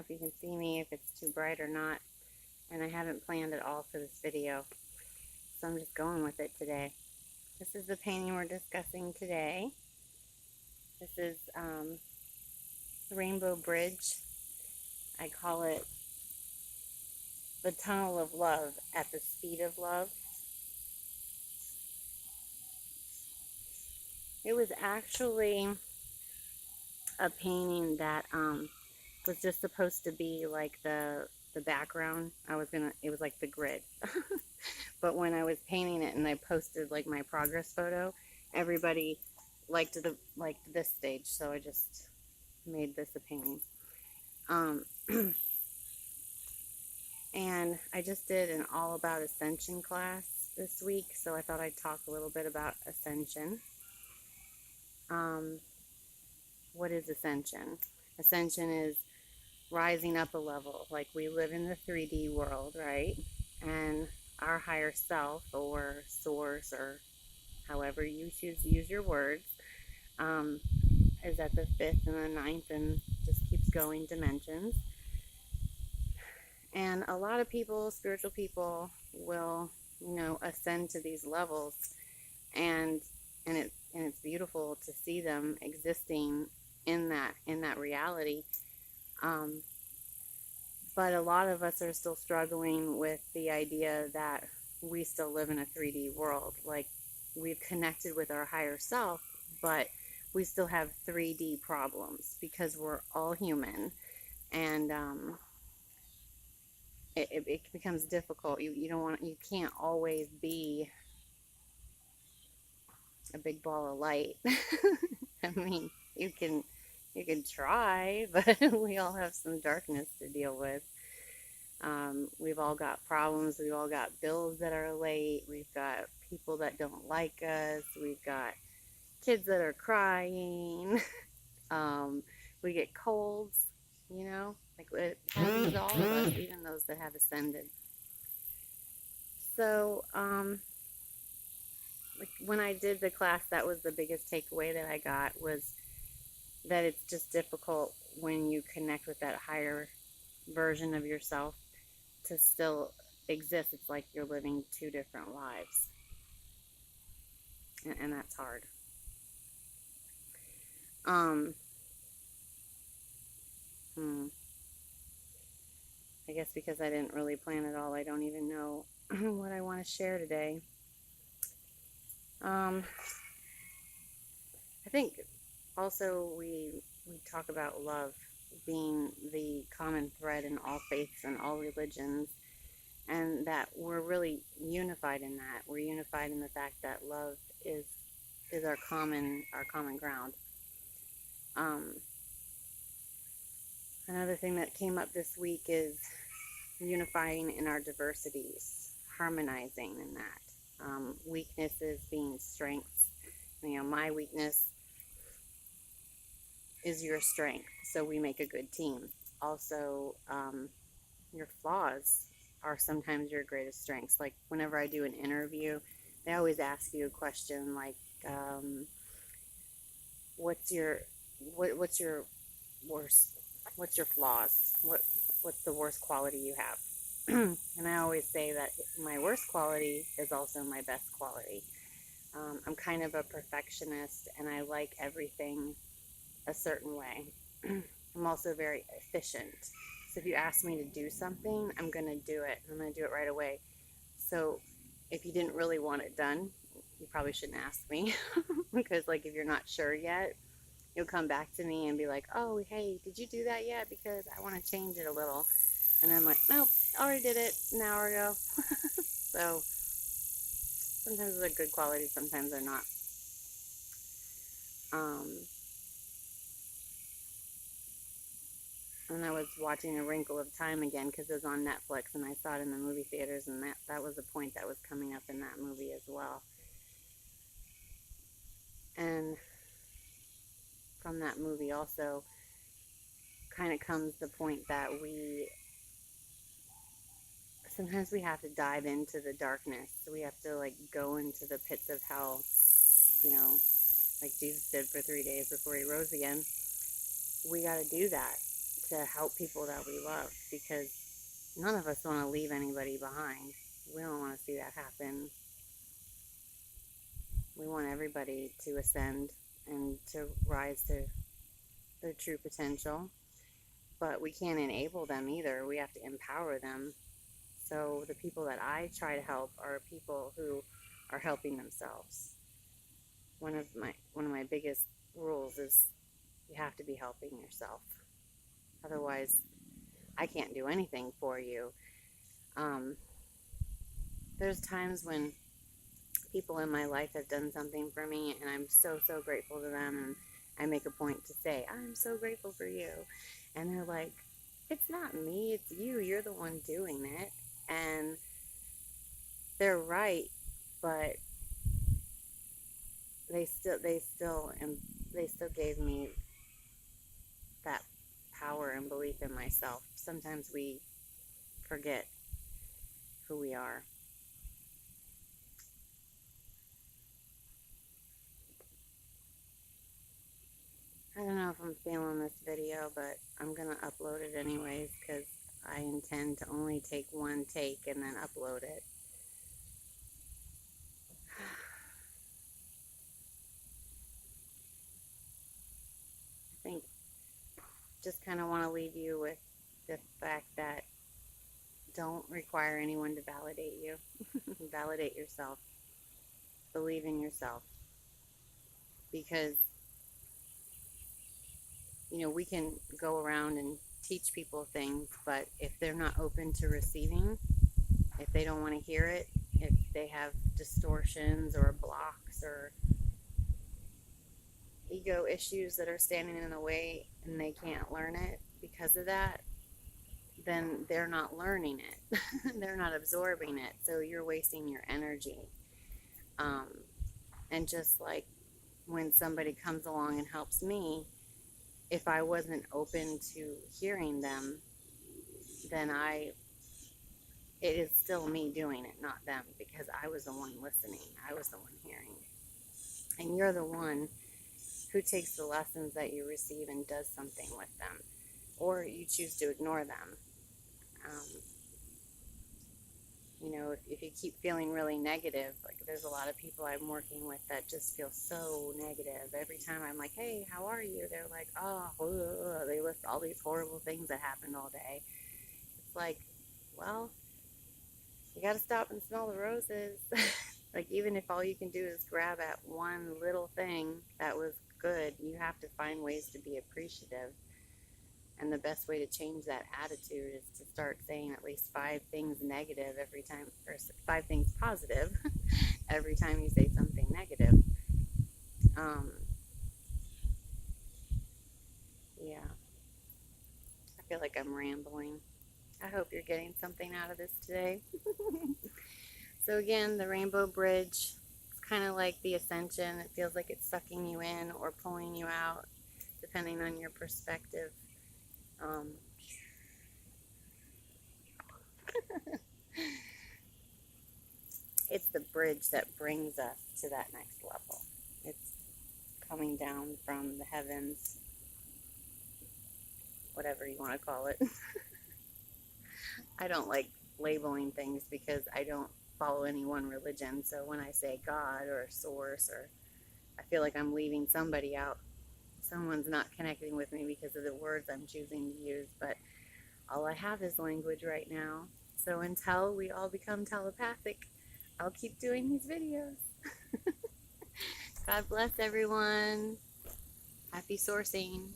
if you can see me, if it's too bright or not, and I haven't planned at all for this video, so I'm just going with it today. This is the painting we're discussing today. This is the Rainbow Bridge. I call it the Tunnel of Love at the Speed of Love. It was actually a painting that was just supposed to be like the background. It was like the grid. But when I was painting it and I posted like my progress photo, everybody liked this stage, so I just made this a painting. And I just did an all about ascension class this week, so I thought I'd talk a little bit about ascension. What is ascension? Ascension is rising up a level. Like, we live in the 3D world, right? And our higher self, or source, or however you choose to use your words, is at the 5th and the 9th and just keeps going dimensions. And a lot of people, spiritual people, will, ascend to these levels, and it's beautiful to see them existing in that reality. But a lot of us are still struggling with the idea that we still live in a 3D world. Like, we've connected with our higher self, but we still have 3D problems because we're all human, and it becomes difficult. You can't always be a big ball of light. I mean, you can try, but we all have some darkness to deal with. We've all got problems. We've all got bills that are late. We've got people that don't like us. We've got kids that are crying. We get colds, like it happens to all of us, even those that have ascended. So, like when I did the class, that was the biggest takeaway that I got, was that it's just difficult when you connect with that higher version of yourself to still exist. It's like you're living two different lives, and that's hard. I guess because I didn't really plan it all, I don't even know what I want to share today. I think also we talk about love being the common thread in all faiths and all religions, and that we're really unified in that. We're unified in the fact that love is our common ground. Another thing that came up this week is unifying in our diversities, harmonizing in that. Weaknesses being strengths. My weakness is your strength, so we make a good team. Also, your flaws are sometimes your greatest strengths. Like, whenever I do an interview, they always ask you a question like, what's your flaws? What's the worst quality you have? And I always say that my worst quality is also my best quality. I'm kind of a perfectionist, and I like everything a certain way. I'm also very efficient. So if you ask me to do something, I'm going to do it. I'm going to do it right away. So if you didn't really want it done, you probably shouldn't ask me. Because, like, if you're not sure yet, you'll come back to me and be like, oh, hey, did you do that yet? Because I want to change it a little. And I'm like, nope, already did it an hour ago. So sometimes they're good quality, sometimes they're not. And I was watching A Wrinkle of Time again because it was on Netflix, and I saw it in the movie theaters, and that was a point that was coming up in that movie as well. And from that movie also kind of comes the point that sometimes we have to dive into the darkness. So we have to, like, go into the pits of hell, like Jesus did for 3 days before he rose again. We got to do that to help people that we love, because none of us want to leave anybody behind. We don't want to see that happen. We want everybody to ascend and to rise to their true potential, but we can't enable them either. We have to empower them. So the people that I try to help are people who are helping themselves. One of my biggest rules is you have to be helping yourself. Otherwise, I can't do anything for you. There's times when people in my life have done something for me, and I'm so grateful to them, and I make a point to say, I'm so grateful for you. And they're like, it's not me, it's you. You're the one doing it. And they're right, but they still gave me that power and belief in myself. Sometimes we forget who we are. I don't know if I'm feeling this video, but I'm going to upload it anyways, because I intend to only take one take and then upload it. I think just kind of want to leave you with the fact that don't require anyone to validate you. Validate yourself. Believe in yourself. Because, we can go around and teach people things, but if they're not open to receiving, if they don't want to hear it, if they have distortions or blocks or ego issues that are standing in the way and they can't learn it because of that, then they're not learning it. They're not absorbing it. So you're wasting your energy. And just like when somebody comes along and helps me, if I wasn't open to hearing them, then it is still me doing it, not them, because I was the one listening. I was the one hearing. And you're the one who takes the lessons that you receive and does something with them, or you choose to ignore them. If you keep feeling really negative, like there's a lot of people I'm working with that just feel so negative. Every time I'm like, hey, how are you? They're like, oh, they list all these horrible things that happened all day. It's like, well, you got to stop and smell the roses. Like, even if all you can do is grab at one little thing that was good, you have to find ways to be appreciative. And the best way to change that attitude is to start saying at least 5 things negative every time, or 5 things positive every time you say something negative. Yeah. I feel like I'm rambling. I hope you're getting something out of this today. So again, the Rainbow Bridge, it's kind of like the ascension. It feels like it's sucking you in or pulling you out, depending on your perspective. It's the bridge that brings us to that next level. It's coming down from the heavens, whatever you want to call it. I don't like labeling things because I don't follow any one religion. So when I say God or source, or I feel like I'm leaving somebody out. Someone's not connecting with me because of the words I'm choosing to use, but all I have is language right now. So until we all become telepathic, I'll keep doing these videos. God bless everyone. Happy sourcing.